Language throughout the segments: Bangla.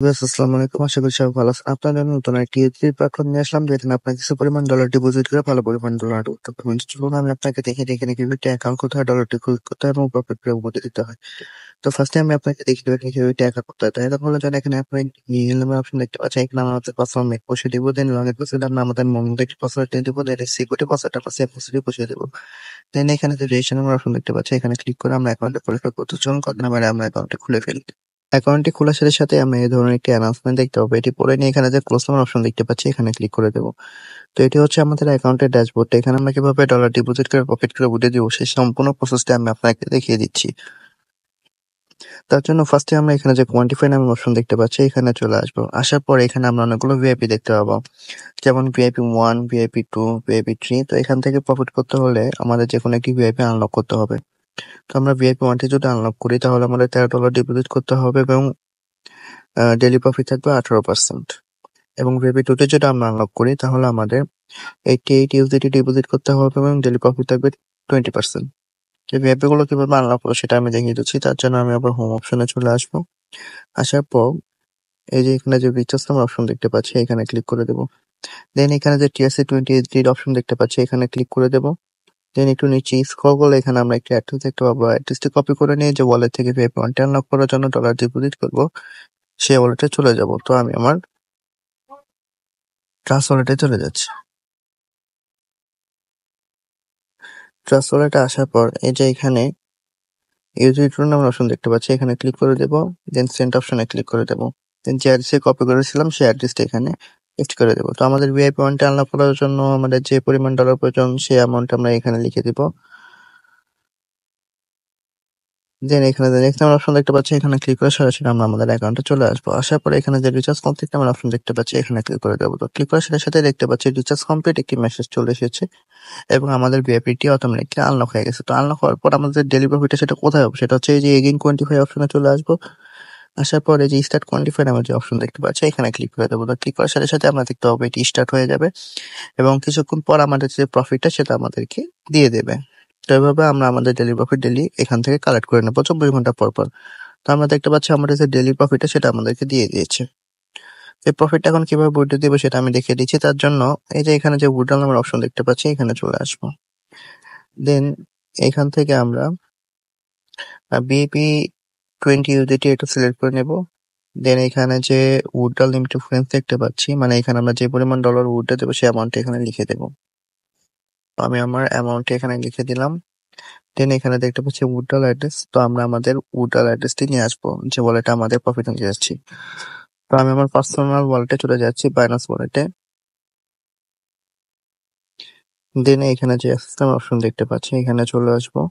আসসালামু আলাইকুম। আশা করি সবাই ভালো আছেন। আপনার জন্য নতুন একটি ইউটিলিটি প্ল্যাটফর্ম নিয়ে আসলাম, যেখানে আপনার কিছু পরিমাণ ডলার ডিপোজিট করে ভালো পরিমাণ ডলার আর্ন করতে পারবেন। চলুন আমি আপনাকে দেখিয়ে দিই এখানে কিভাবে একটি অ্যাকাউন্ট করতে হয়, ডলার ডিপোজিট করতে হয় এবং প্রফিট করে উপরে দিতে হয়। তো ফার্স্টে আমি আপনাকে দেখিয়ে দেবো এখানে কিভাবে একটি অ্যাকাউন্ট করতে হয়। তাই এর জন্য এখানে আপনি ইমেল নামের অপশন দেখতে পাচ্ছেন। এখানে আমরা আমাদের পাসওয়ার্ড মেক বসিয়ে দিব, দেন লগইন পাসওয়ার্ড আমরা আমাদের মনের একটি পাসওয়ার্ড দিয়ে দিব, দেন সিকিউরিটি পাসওয়ার্ড আমরা সেভ পাসওয়ার্ড বসিয়ে দেবো। দেন এখানে যে রেজিস্ট্রেশন নামের অপশন দেখতে পাচ্ছেন, এখানে ক্লিক করে আমরা অ্যাকাউন্টে পরিষ্কার করতে চলুন কত নাম্বারে আমরা অ্যাকাউন্টে খুলে ফেলি। অ্যাকাউন্টটি খোলার সাথে সাথে আমরা এই ধরনের একটি অ্যানাউন্সমেন্ট দেখতে পাবো। এটি পড়ে নিয়ে এখানে যে ক্লোজ নামের অপশন দেখতে পাচ্ছি, এখানে ক্লিক করে দেবো। তো এটি হচ্ছে আমাদের অ্যাকাউন্টের ড্যাশবোর্ড। এখানে আমরা কিভাবে ডলার ডিপোজিট করে প্রফিট করে উঠে দিব সেই সম্পূর্ণ প্রসেসটা আমি আপনাকে দেখিয়ে দিচ্ছি। তার জন্য ফার্স্টে আমরা এখানে যে কোয়ান্টিফাই নামের অপশন দেখতে পাচ্ছি, এখানে চলে আসবো। আসার পর এখানে আমরা অনেকগুলো ভিআইপি দেখতে পাবো, যেমন ভিআইপি 1, ভিআইপি 2, ভিআইপি 3। তো এখান থেকে প্রফিট করতে হলে আমাদের যে কোনো একটি ভিআইপি আনলক করতে হবে। তো আমরা ভিআইপি 1টি যদি আনলক করি তাহলে আমাদের $13 ডিপোজিট করতে হবে এবং ডেইলি প্রফিট থাকবে 18%। এবং ভিআইপি 2 তে যদি আমরা আনলক করি তাহলে আমাদের 88 ইউএসডিটি ডিপোজিট করতে হবে এবং ডেইলি প্রফিট থাকবে 20%। এই ভিআইপি গুলো কিভাবে আনলক করবো সেটা আমি দেখিয়ে দিচ্ছি। তার জন্য আমি আবার হোম অপশনে চলে আসবো। আসার পর এই যে এখানে যে রিচার্জ নামের অপশন দেখতে পাচ্ছি, এখানে ক্লিক করে দেবো। দেন এখানে যে টিআরসি 20 এইচডি অপশন দেখতে পাচ্ছি, এখানে ক্লিক করে দেবো। দেন একটু নিচে স্ক্রল করলে এখানে আমরা একটি অ্যাড্রেস দেখতে পাবো। অ্যাড্রেসটি কপি করে নিয়ে যে ওয়ালেট থেকে ভিআইপি 1টি আনলক করার জন্য ডলার ডিপোজিট করবো সেই ওয়ালেটে চলে যাব। তো আমি আমার ট্রাস্ট ওয়ালেটে চলে যাচ্ছি। ট্রাস্ট ওয়ালেটে আসার পর এই যে এখানে ইউজিট নামের অপশন দেখতে পাচ্ছি, এখানে ক্লিক করে দেবো। দেন সেন্ড অপশনে ক্লিক করে দেবো। দেন যে অ্যাড্রেসে কপি করেছিলাম সেই অ্যাড্রেসটা এখানে পেস্ট করে দেবো। তো আমাদের ভিআইপি 1টি আনলক করার জন্য আমাদের যে পরিমাণ ডলার প্রয়োজন সেই অ্যামাউন্ট আমরা এখানে লিখে দিব। দেন এখানে যে নেক্সট নামের অপশন দেখতে পাচ্ছি, এখানে ক্লিক করে সরাসরি আমরা আমাদের অ্যাকাউন্টে চলে আসবো। আসার পরে এখানে যে রিচার্জ কমপ্লিট নামের অপশন দেখতে পাচ্ছি, এখানে ক্লিক করে দেবো। তো ক্লিক করার সাথে সাথে দেখতে পাচ্ছি রিচার্জ কমপ্লিট একটি মেসেজ চলে এসেছে এবং আমাদের ভিআইপিটি অটোমেটিকলি আনলক হয়ে গেছে। তো আনলক হওয়ার পর আমাদের ডেলি প্রফিটটা সেটা কোথায় হবে, সেটা হচ্ছে এই যে এগেইন কোয়ান্টিফাই অপশনে চলে আসবো। আসার পরে যে স্টার্ট কোয়ান্টিফাই নামের যে অপশন দেখতে পাচ্ছি, এখানে ক্লিক করে দেবো। তো ক্লিক করার সাথে সাথে আমরা দেখতে পাবো এটি স্টার্ট হয়ে যাবে এবং কিছুক্ষণ পর আমাদের যে প্রফিটটা সেটা আমাদেরকে দিয়ে দেবে। তো এভাবে আমরা আমাদের ডেলি প্রফিট ডেলি এখান থেকে কালেক্ট করে নেবো 24 ঘন্টা পর পর। তো আমরা দেখতে পাচ্ছি আমাদের যে ডেলি প্রফিটটা সেটা আমাদেরকে দিয়ে দিয়েছে। এই প্রফিটটা এখন কিভাবে উইথড্র দিব সেটা আমি দেখিয়ে দিচ্ছি। তার জন্য এই যে এখানে যে উইথড্র নামের অপশন দেখতে পাচ্ছি, এখানে চলে আসবো। দেন এখান থেকে আমরা বিএপি 20 ইউজিটি এটা সিলেক্ট করে নেব। দেন এখানে যে উইথড্র লিমিট রেফারেন্স দেখতে পাচ্ছি, মানে এখানে আমরা যে পরিমাণ ডলার উইথড্র দেবো সেই অ্যামাউন্ট এখানে লিখে দেবো। তো আমি আমার অ্যামাউন্ট এখানে লিখে দিলাম। দেন এখানে দেখতে পাচ্ছি উইথড্রল অ্যাড্রেস। তো আমরা আমাদের উইথড্রল অ্যাড্রেসটি নিয়ে আসবো যে ওয়ালেটে আমাদের প্রফিট নিয়ে যাচ্ছি। তো আমি আমার পার্সোনাল ওয়ালেটে চলে যাচ্ছি, বাইন্যান্স ওয়ালেটে। দেন এখানে যে সিস্টেম অপশন দেখতে পাচ্ছি, এখানে চলে আসবো।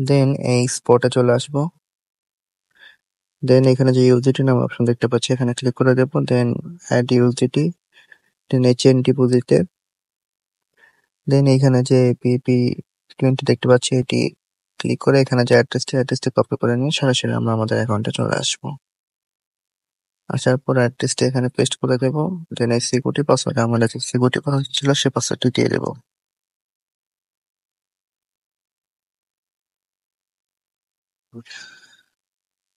দেন এই স্পটে চলে আসবো। দেন এখানে যে ইউজিটি নামের অপশন দেখতে পাচ্ছি, এখানে ক্লিক করে দেবো। দেন অ্যাড ইউজিটি, দেন চেইন ডিপোজিটে। দেন এখানে যে পিপি 20 দেখতে পাচ্ছি, এটি ক্লিক করে এখানে যে অ্যাড্রেসটি কপি করে নিয়ে সরাসরি আমরা আমাদের অ্যাকাউন্টে চলে আসবো। আসার পর অ্যাড্রেসটি এখানে পেস্ট করে দেবো। দেন এই সিকিউরিটি পাসওয়ার্ড আমাদের যে সিকিউরিটি পাসওয়ার্ড ছিল সেই পাসওয়ার্ডটি দিয়ে দেবো।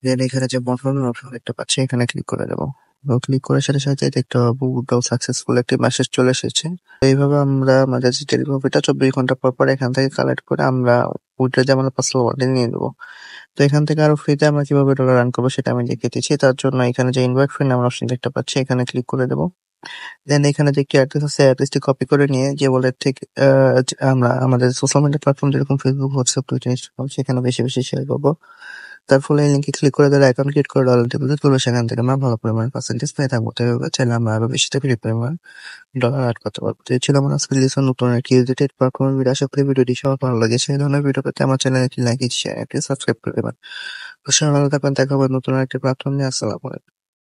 দেন এখানে যে বন্ধনের অপশন দেখতে পাচ্ছি, এখানে ক্লিক করে দেবো। ক্লিক করার সাথে সাথে দেখতে পাবো উইথড্রল সাকসেসফুল একটি মেসেজ চলে এসেছে। এইভাবে আমরা আমাদের যে ডেলি প্রফিটটা 24 ঘন্টা পর পর এখান থেকে কালেক্ট করে আমরা উইথড্র যে আমাদের পাসওয়ার্ড ওয়ালেটে নিয়ে নেবো। তো এখান থেকে আরো ফ্রিতে আমরা কিভাবে ডলার আর্ন করবো সেটা আমি দেখিয়ে দিচ্ছি। তার জন্য এখানে যে ইনভাইট ফ্রেন্ড নামের অপশন দেখতে পাচ্ছি, এখানে ক্লিক করে দেবো। দেন এখানে যে একটি অ্যাড্রেস আছে, অ্যাড্রেসটি কপি করে নিয়ে যে ওয়ালেট থেকে আমরা আমাদের সোশ্যাল মিডিয়া প্ল্যাটফর্ম যেরকম ফেসবুক, হোয়াটসঅ্যাপ, টুইটার, ইনস্টাগ্রাম সেখানে বেশি বেশি শেয়ার করবো। তার ফলে এই লিঙ্কে ক্লিক করে তারা অ্যাকাউন্ট ক্রিয়েট করে ডলার ডিপোজিট করবে, সেখান থেকে আমরা ভালো পরিমাণ পার্সেন্টেজ পেয়ে থাকবো। তো এভাবে চাইলে আমরা আরো বেশি থেকে বেশি পরিমাণ ডলার আর্ন করতে পারবো। তো এই ছিল আমার আজকে লিসন নতুন একটি ইউজিটেড প্ল্যাটফর্মের ভিডিও। আশা করি ভিডিওটি সবার ভালো লেগেছে। এই ধরনের ভিডিও পেতে আমার চ্যানেলটি লাইক, শেয়ার, সাবস্ক্রাইব করে দেবেন। তো সবাই ভালো থাকবেন, দেখা হবে নতুন একটি প্ল্যাটফর্ম নিয়ে। আসসালামু আলাইকুম।